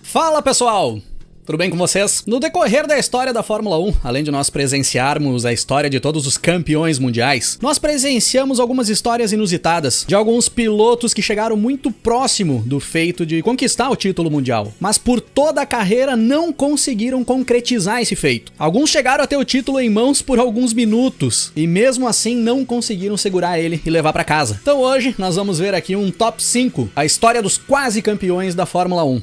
Fala pessoal! Tudo bem com vocês? No decorrer da história da Fórmula 1, além de nós presenciarmos a história de todos os campeões mundiais, nós presenciamos algumas histórias inusitadas de alguns pilotos que chegaram muito próximo do feito de conquistar o título mundial, mas por toda a carreira não conseguiram concretizar esse feito. Alguns chegaram a ter o título em mãos por alguns minutos e mesmo assim não conseguiram segurar ele e levar para casa. Então hoje nós vamos ver aqui um top 5, a história dos quase campeões da Fórmula 1.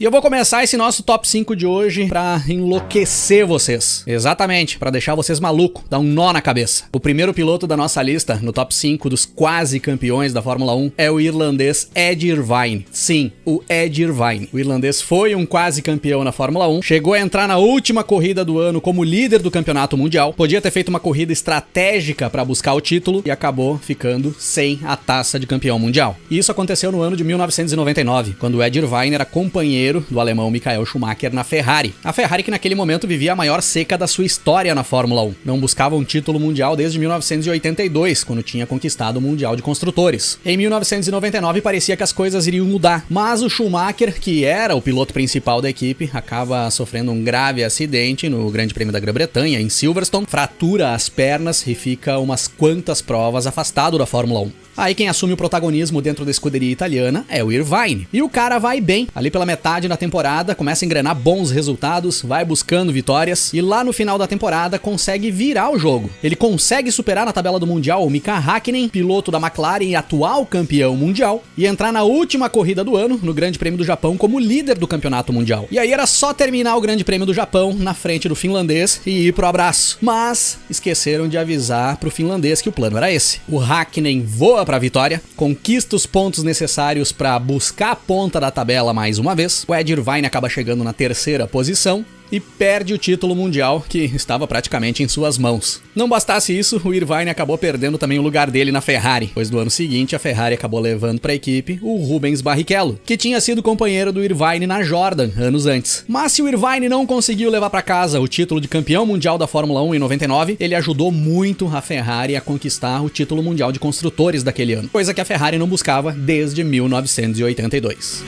E eu vou começar esse nosso top 5 de hoje pra enlouquecer vocês. Exatamente, pra deixar vocês malucos, dar um nó na cabeça. O primeiro piloto da nossa lista, no top 5 dos quase campeões da Fórmula 1, é o irlandês Ed Irvine. Sim, o Ed Irvine. O irlandês foi um quase campeão na Fórmula 1, chegou a entrar na última corrida do ano como líder do campeonato mundial, podia ter feito uma corrida estratégica pra buscar o título e acabou ficando sem a taça de campeão mundial. E isso aconteceu no ano de 1999, quando o Ed Irvine era companheiro do alemão Michael Schumacher na Ferrari. A Ferrari que naquele momento vivia a maior seca da sua história na Fórmula 1. Não buscava um título mundial desde 1982, quando tinha conquistado o Mundial de Construtores. Em 1999 parecia que as coisas iriam mudar, mas o Schumacher, que era o piloto principal da equipe, acaba sofrendo um grave acidente no Grande Prêmio da Grã-Bretanha, em Silverstone, fratura as pernas e fica umas quantas provas afastado da Fórmula 1. Aí quem assume o protagonismo dentro da escuderia italiana é o Irvine. E o cara vai bem, ali pela metade da temporada, começa a engrenar bons resultados, vai buscando vitórias e lá no final da temporada consegue virar o jogo. Ele consegue superar na tabela do Mundial o Mika Häkkinen, piloto da McLaren e atual campeão mundial, e entrar na última corrida do ano, no Grande Prêmio do Japão, como líder do campeonato mundial. E aí era só terminar o Grande Prêmio do Japão na frente do finlandês e ir pro abraço. Mas esqueceram de avisar pro finlandês que o plano era esse. O Häkkinen voa para a vitória, conquista os pontos necessários para buscar a ponta da tabela mais uma vez. O Ed Irvine acaba chegando na terceira posição e perde o título mundial que estava praticamente em suas mãos. Não bastasse isso, o Irvine acabou perdendo também o lugar dele na Ferrari, pois no ano seguinte a Ferrari acabou levando para a equipe o Rubens Barrichello, que tinha sido companheiro do Irvine na Jordan anos antes. Mas se o Irvine não conseguiu levar para casa o título de campeão mundial da Fórmula 1 em 99, ele ajudou muito a Ferrari a conquistar o título mundial de construtores daquele ano, coisa que a Ferrari não buscava desde 1982.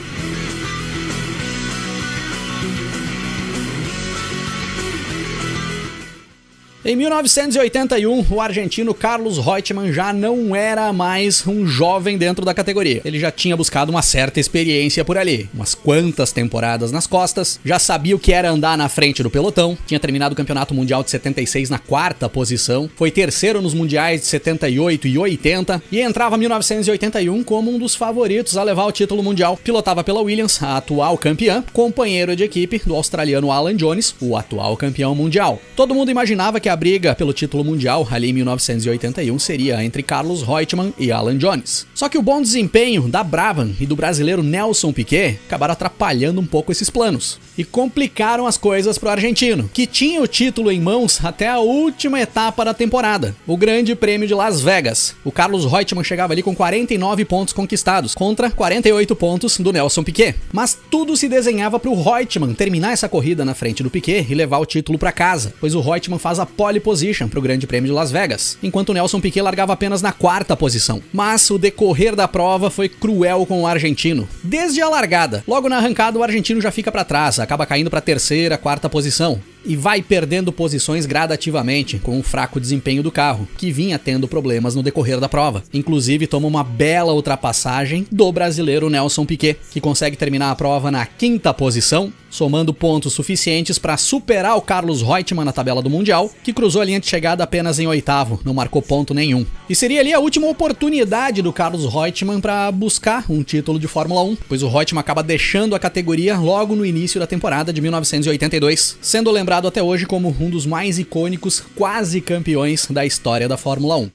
Em 1981, o argentino Carlos Reutemann já não era mais um jovem dentro da categoria. Ele já tinha buscado uma certa experiência por ali, umas quantas temporadas nas costas, já sabia o que era andar na frente do pelotão, tinha terminado o Campeonato Mundial de 76 na quarta posição, foi terceiro nos Mundiais de 78 e 80 e entrava em 1981 como um dos favoritos a levar o título mundial. Pilotava pela Williams, a atual campeã, companheiro de equipe do australiano Alan Jones, o atual campeão mundial. Todo mundo imaginava que a briga pelo título mundial ali em 1981 seria entre Carlos Reutemann e Alan Jones. Só que o bom desempenho da Brabham e do brasileiro Nelson Piquet acabaram atrapalhando um pouco esses planos e complicaram as coisas para o argentino, que tinha o título em mãos até a última etapa da temporada, o Grande Prêmio de Las Vegas. O Carlos Reutemann chegava ali com 49 pontos conquistados contra 48 pontos do Nelson Piquet. Mas tudo se desenhava para o Reutemann terminar essa corrida na frente do Piquet e levar o título para casa, pois o Reutemann faz a pole position para o Grande Prêmio de Las Vegas, enquanto o Nelson Piquet largava apenas na quarta posição. Mas o decorrer da prova foi cruel com o argentino. Desde a largada, logo na arrancada o argentino já fica para trás, acaba caindo para a terceira, quarta posição e vai perdendo posições gradativamente com o fraco desempenho do carro, que vinha tendo problemas no decorrer da prova. Inclusive toma uma bela ultrapassagem do brasileiro Nelson Piquet, que consegue terminar a prova na quinta posição, somando pontos suficientes para superar o Carlos Reutemann na tabela do Mundial, que cruzou a linha de chegada apenas em oitavo, não marcou ponto nenhum. E seria ali a última oportunidade do Carlos Reutemann para buscar um título de Fórmula 1, pois o Reutemann acaba deixando a categoria logo no início da temporada de 1982, sendo lembrado até hoje como um dos mais icônicos quase campeões da história da Fórmula 1.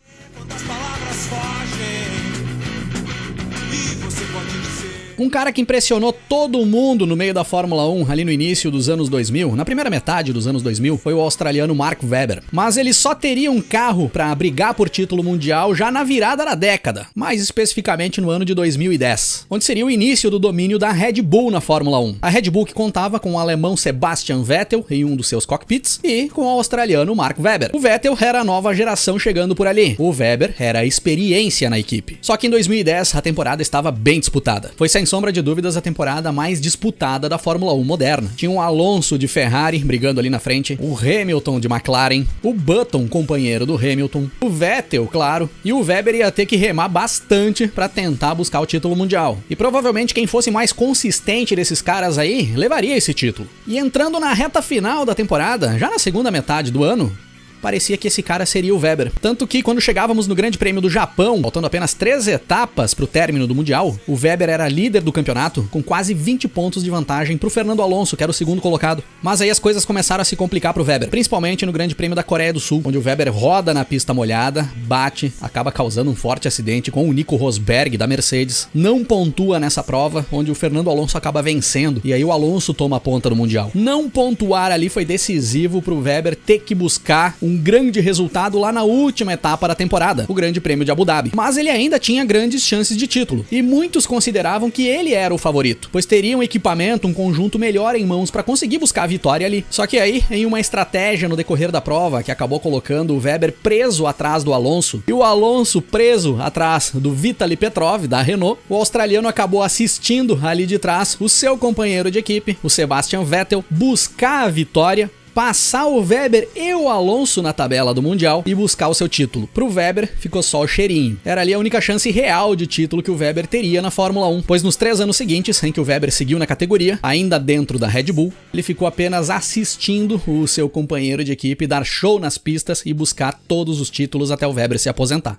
Um cara que impressionou todo mundo no meio da Fórmula 1 ali no início dos anos 2000, na primeira metade dos anos 2000, foi o australiano Mark Webber. Mas ele só teria um carro para brigar por título mundial já na virada da década, mais especificamente no ano de 2010, onde seria o início do domínio da Red Bull na Fórmula 1. A Red Bull que contava com o alemão Sebastian Vettel em um dos seus cockpits e com o australiano Mark Webber. O Vettel era a nova geração chegando por ali, o Webber era a experiência na equipe. Só que em 2010 a temporada estava bem disputada. Foi sem sombra de dúvidas a temporada mais disputada da Fórmula 1 moderna. Tinha o Alonso de Ferrari brigando ali na frente, o Hamilton de McLaren, o Button, companheiro do Hamilton, o Vettel, claro, e o Webber ia ter que remar bastante para tentar buscar o título mundial. E provavelmente quem fosse mais consistente desses caras aí levaria esse título. E entrando na reta final da temporada, já na segunda metade do ano, parecia que esse cara seria o Webber. Tanto que quando chegávamos no Grande Prêmio do Japão, faltando apenas 3 etapas pro término do Mundial, o Webber era líder do campeonato com quase 20 pontos de vantagem pro Fernando Alonso, que era o segundo colocado. Mas aí as coisas começaram a se complicar pro Webber, principalmente no Grande Prêmio da Coreia do Sul, onde o Webber roda na pista molhada, bate, acaba causando um forte acidente com o Nico Rosberg da Mercedes, não pontua nessa prova, onde o Fernando Alonso acaba vencendo, e aí o Alonso toma a ponta do Mundial. Não pontuar ali foi decisivo pro Webber ter que buscar um grande resultado lá na última etapa da temporada, o Grande Prêmio de Abu Dhabi. Mas ele ainda tinha grandes chances de título, e muitos consideravam que ele era o favorito, pois teria um equipamento, um conjunto melhor em mãos para conseguir buscar a vitória ali. Só que aí, em uma estratégia no decorrer da prova, que acabou colocando o Webber preso atrás do Alonso, e o Alonso preso atrás do Vitaly Petrov, da Renault, o australiano acabou assistindo ali de trás o seu companheiro de equipe, o Sebastian Vettel, buscar a vitória, passar o Webber e o Alonso na tabela do Mundial e buscar o seu título. Pro Webber ficou só o cheirinho. Era ali a única chance real de título que o Webber teria na Fórmula 1, pois nos 3 anos seguintes, em que o Webber seguiu na categoria, ainda dentro da Red Bull, ele ficou apenas assistindo o seu companheiro de equipe dar show nas pistas e buscar todos os títulos até o Webber se aposentar.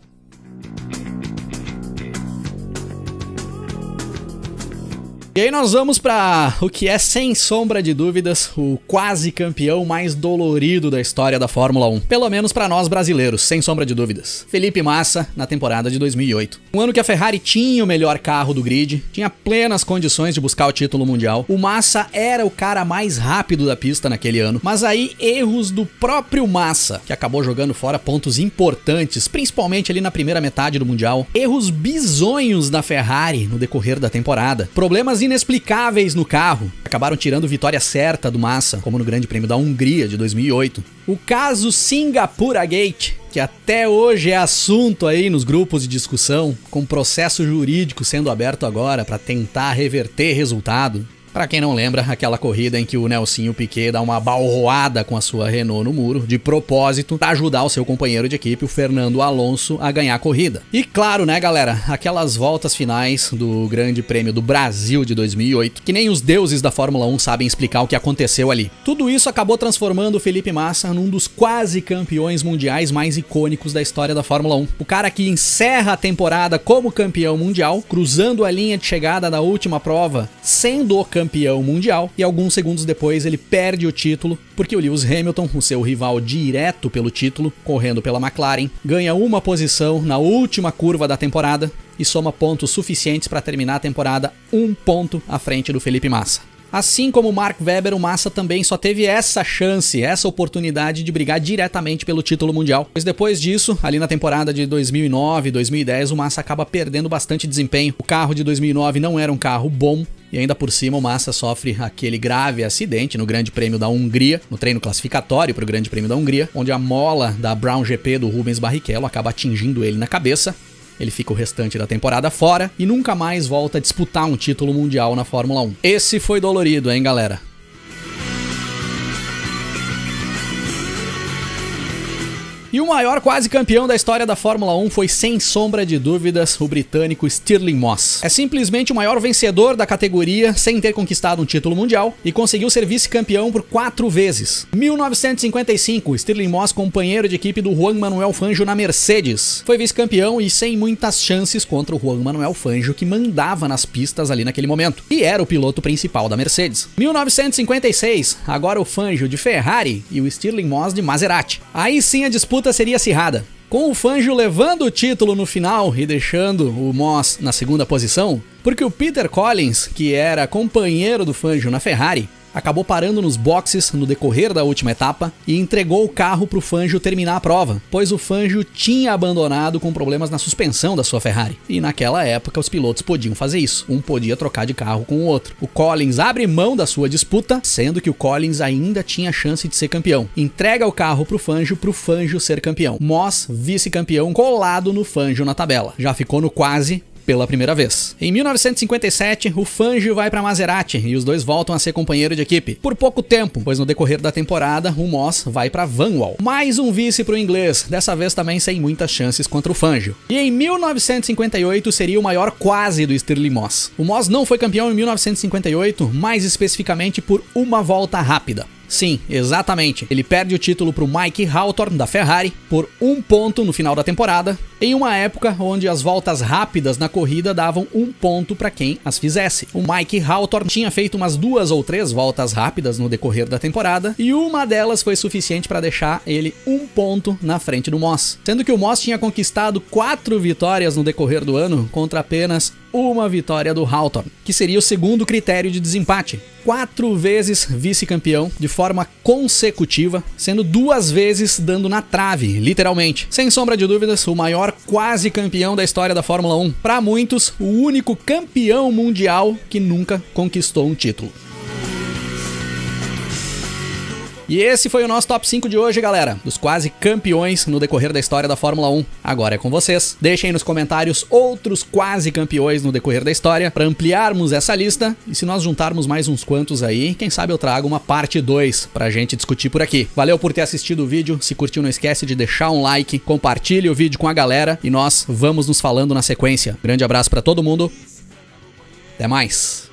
E aí nós vamos para o que é, sem sombra de dúvidas, o quase campeão mais dolorido da história da Fórmula 1. Pelo menos para nós brasileiros, sem sombra de dúvidas. Felipe Massa, na temporada de 2008. Um ano que a Ferrari tinha o melhor carro do grid, tinha plenas condições de buscar o título mundial. O Massa era o cara mais rápido da pista naquele ano. Mas aí, erros do próprio Massa, que acabou jogando fora pontos importantes, principalmente ali na primeira metade do mundial. Erros bizonhos da Ferrari no decorrer da temporada. Problemas inexplicáveis no carro acabaram tirando vitória certa do Massa, como no Grande Prêmio da Hungria de 2008. O caso Singapura Gate, que até hoje é assunto aí nos grupos de discussão, com processo jurídico sendo aberto agora para tentar reverter resultado. Pra quem não lembra, aquela corrida em que o Nelsinho Piquet dá uma balroada com a sua Renault no muro, de propósito, pra ajudar o seu companheiro de equipe, o Fernando Alonso, a ganhar a corrida. E claro, né, galera, aquelas voltas finais do Grande Prêmio do Brasil de 2008, que nem os deuses da Fórmula 1 sabem explicar o que aconteceu ali. Tudo isso acabou transformando o Felipe Massa num dos quase campeões mundiais mais icônicos da história da Fórmula 1. O cara que encerra a temporada como campeão mundial, cruzando a linha de chegada da última prova, sendo o campeão mundial, e alguns segundos depois ele perde o título porque o Lewis Hamilton, o seu rival direto pelo título, correndo pela McLaren, ganha uma posição na última curva da temporada e soma pontos suficientes para terminar a temporada 1 ponto à frente do Felipe Massa. Assim como o Mark Webber, o Massa também só teve essa chance, essa oportunidade de brigar diretamente pelo título mundial. Pois depois disso, ali na temporada de 2009, 2010, o Massa acaba perdendo bastante desempenho. O carro de 2009 não era um carro bom, e ainda por cima o Massa sofre aquele grave acidente no Grande Prêmio da Hungria, no treino classificatório para o Grande Prêmio da Hungria, onde a mola da Brown GP do Rubens Barrichello acaba atingindo ele na cabeça. Ele fica o restante da temporada fora e nunca mais volta a disputar um título mundial na Fórmula 1. Esse foi dolorido, hein, galera? E o maior quase campeão da história da Fórmula 1 foi, sem sombra de dúvidas, o britânico Stirling Moss. É simplesmente o maior vencedor da categoria sem ter conquistado um título mundial e conseguiu ser vice-campeão por 4 vezes. 1955, Stirling Moss, companheiro de equipe do Juan Manuel Fangio na Mercedes, foi vice-campeão e sem muitas chances contra o Juan Manuel Fangio, que mandava nas pistas ali naquele momento e era o piloto principal da Mercedes. 1956, agora o Fangio de Ferrari e o Stirling Moss de Maserati. Aí sim a disputa seria acirrada. com o Fangio levando o título no final e deixando o Moss na segunda posição, porque o Peter Collins, que era companheiro do Fangio na Ferrari, acabou parando nos boxes no decorrer da última etapa e entregou o carro para o Fangio terminar a prova, pois o Fangio tinha abandonado com problemas na suspensão da sua Ferrari. E naquela época os pilotos podiam fazer isso, um podia trocar de carro com o outro. O Collins abre mão da sua disputa, sendo que o Collins ainda tinha chance de ser campeão. Entrega o carro para o Fangio ser campeão. Moss, vice-campeão, colado no Fangio na tabela. Já ficou no quase pela primeira vez. Em 1957, o Fangio vai para Maserati e os dois voltam a ser companheiro de equipe. Por pouco tempo, pois no decorrer da temporada, o Moss vai para Vanwall. Mais um vice pro inglês, dessa vez também sem muitas chances contra o Fangio. E em 1958 seria o maior quase do Stirling Moss. O Moss não foi campeão em 1958, mais especificamente por uma volta rápida. Sim, exatamente. Ele perde o título para o Mike Hawthorne da Ferrari por 1 ponto no final da temporada, em uma época onde as voltas rápidas na corrida davam 1 ponto para quem as fizesse. O Mike Hawthorne tinha feito umas 2 ou 3 voltas rápidas no decorrer da temporada e uma delas foi suficiente para deixar ele 1 ponto na frente do Moss, sendo que o Moss tinha conquistado 4 vitórias no decorrer do ano contra apenas uma vitória do Hawthorne, que seria o segundo critério de desempate. 4 vezes vice-campeão de forma consecutiva, sendo 2 vezes dando na trave, literalmente. Sem sombra de dúvidas, o maior quase campeão da história da Fórmula 1. Para muitos, o único campeão mundial que nunca conquistou um título. E esse foi o nosso top 5 de hoje, galera, dos quase campeões no decorrer da história da Fórmula 1. Agora é com vocês. Deixem aí nos comentários outros quase campeões no decorrer da história para ampliarmos essa lista. E se nós juntarmos mais uns quantos aí, quem sabe eu trago uma parte 2 pra gente discutir por aqui. Valeu por ter assistido o vídeo. Se curtiu, não esquece de deixar um like, compartilhe o vídeo com a galera e nós vamos nos falando na sequência. Grande abraço pra todo mundo. Até mais.